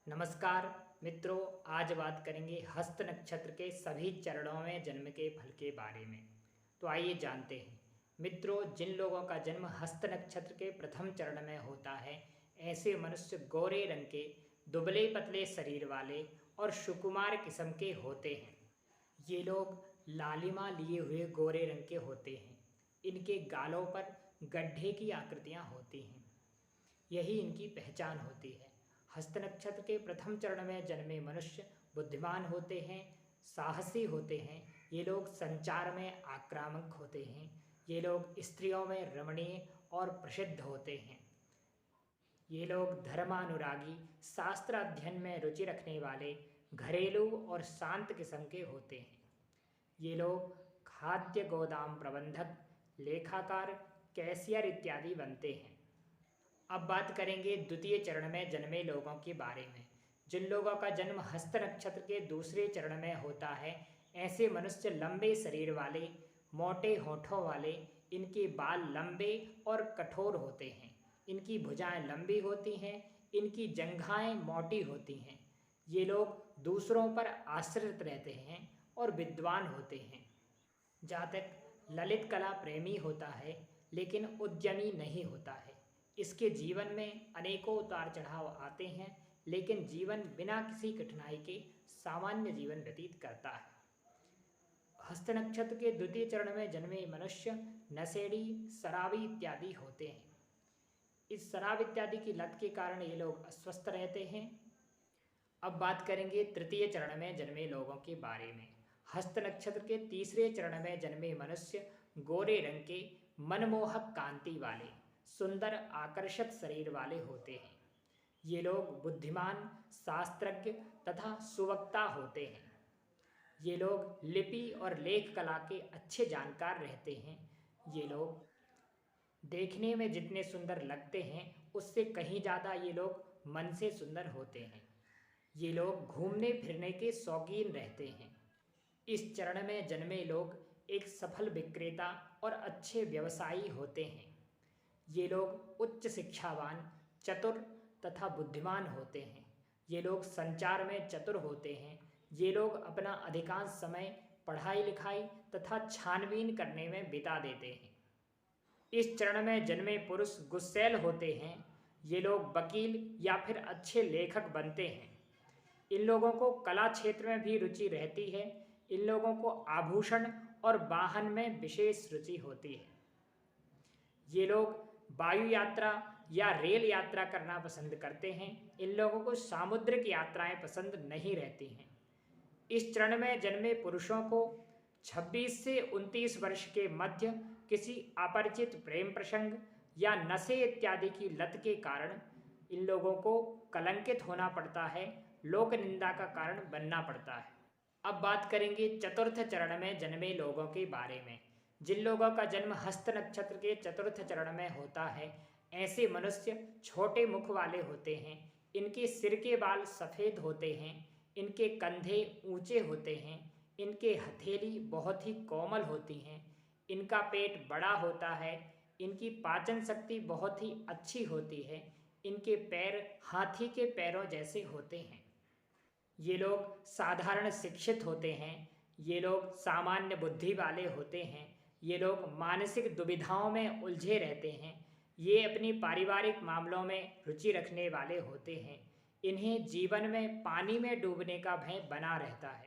नमस्कार मित्रों, आज बात करेंगे हस्त नक्षत्र के सभी चरणों में जन्म के फल के बारे में। तो आइए जानते हैं। मित्रों, जिन लोगों का जन्म हस्त नक्षत्र के प्रथम चरण में होता है, ऐसे मनुष्य गोरे रंग के, दुबले पतले शरीर वाले और सुकुमार किस्म के होते हैं। ये लोग लालिमा लिए हुए गोरे रंग के होते हैं। इनके गालों पर गड्ढे की आकृतियाँ होती हैं। यही इनकी पहचान होती है। हस्त नक्षत्र के प्रथम चरण में जन्मे मनुष्य बुद्धिमान होते हैं, साहसी होते हैं। ये लोग संचार में आक्रामक होते हैं। ये लोग स्त्रियों में रमणीय और प्रसिद्ध होते हैं। ये लोग धर्मानुरागी, शास्त्र अध्ययन में रुचि रखने वाले, घरेलू और शांत किस्म के होते हैं। ये लोग खाद्य गोदाम प्रबंधक, लेखाकार, कैशियर इत्यादि बनते हैं। अब बात करेंगे द्वितीय चरण में जन्मे लोगों के बारे में। जिन लोगों का जन्म हस्त नक्षत्र के दूसरे चरण में होता है, ऐसे मनुष्य लंबे शरीर वाले, मोटे होठों वाले, इनके बाल लंबे और कठोर होते हैं। इनकी भुजाएं लंबी होती हैं, इनकी जंघाएं मोटी होती हैं। ये लोग दूसरों पर आश्रित रहते हैं और विद्वान होते हैं। जातक ललित कला प्रेमी होता है, लेकिन उद्यमी नहीं होता है। इसके जीवन में अनेकों उतार चढ़ाव आते हैं, लेकिन जीवन बिना किसी कठिनाई के सामान्य जीवन व्यतीत करता है। हस्त नक्षत्र के द्वितीय चरण में जन्मे मनुष्य नशेड़ी, शराबी इत्यादि होते हैं। इस शराब इत्यादि की लत के कारण ये लोग अस्वस्थ रहते हैं। अब बात करेंगे तृतीय चरण में जन्मे लोगों के बारे में। हस्त नक्षत्र के तीसरे चरण में जन्मे मनुष्य गोरे रंग के, मनमोहक कांति वाले, सुंदर आकर्षक शरीर वाले होते हैं। ये लोग बुद्धिमान, शास्त्रज्ञ तथा सुवक्ता होते हैं। ये लोग लिपि और लेख कला के अच्छे जानकार रहते हैं। ये लोग देखने में जितने सुंदर लगते हैं, उससे कहीं ज़्यादा ये लोग मन से सुंदर होते हैं। ये लोग घूमने फिरने के शौकीन रहते हैं। इस चरण में जन्मे लोग एक सफल विक्रेता और अच्छे व्यवसायी होते हैं। ये लोग उच्च शिक्षावान, चतुर तथा बुद्धिमान होते हैं। ये लोग संचार में चतुर होते हैं। ये लोग अपना अधिकांश समय पढ़ाई लिखाई तथा छानबीन करने में बिता देते हैं। इस चरण में जन्मे पुरुष गुस्सैल होते हैं। ये लोग वकील या फिर अच्छे लेखक बनते हैं। इन लोगों को कला क्षेत्र में भी रुचि रहती है। इन लोगों को आभूषण और वाहन में विशेष रुचि होती है। ये लोग वायु यात्रा या रेल यात्रा करना पसंद करते हैं। इन लोगों को सामुद्रिक यात्राएं पसंद नहीं रहती हैं। इस चरण में जन्मे पुरुषों को 26 से 29 वर्ष के मध्य किसी अपरिचित प्रेम प्रसंग या नशे इत्यादि की लत के कारण इन लोगों को कलंकित होना पड़ता है, लोक निंदा का कारण बनना पड़ता है। अब बात करेंगे चतुर्थ चरण में जन्मे लोगों के बारे में। जिन लोगों का जन्म हस्त नक्षत्र के चतुर्थ चरण में होता है, ऐसे मनुष्य छोटे मुख वाले होते हैं। इनके सिर के बाल सफ़ेद होते हैं। इनके कंधे ऊंचे होते हैं। इनके हथेली बहुत ही कोमल होती हैं। इनका पेट बड़ा होता है। इनकी पाचन शक्ति बहुत ही अच्छी होती है। इनके पैर हाथी के पैरों जैसे होते हैं। ये लोग साधारण शिक्षित होते हैं। ये लोग सामान्य बुद्धि वाले होते हैं। ये लोग मानसिक दुविधाओं में उलझे रहते हैं। ये अपनी पारिवारिक मामलों में रुचि रखने वाले होते हैं। इन्हें जीवन में पानी में डूबने का भय बना रहता है।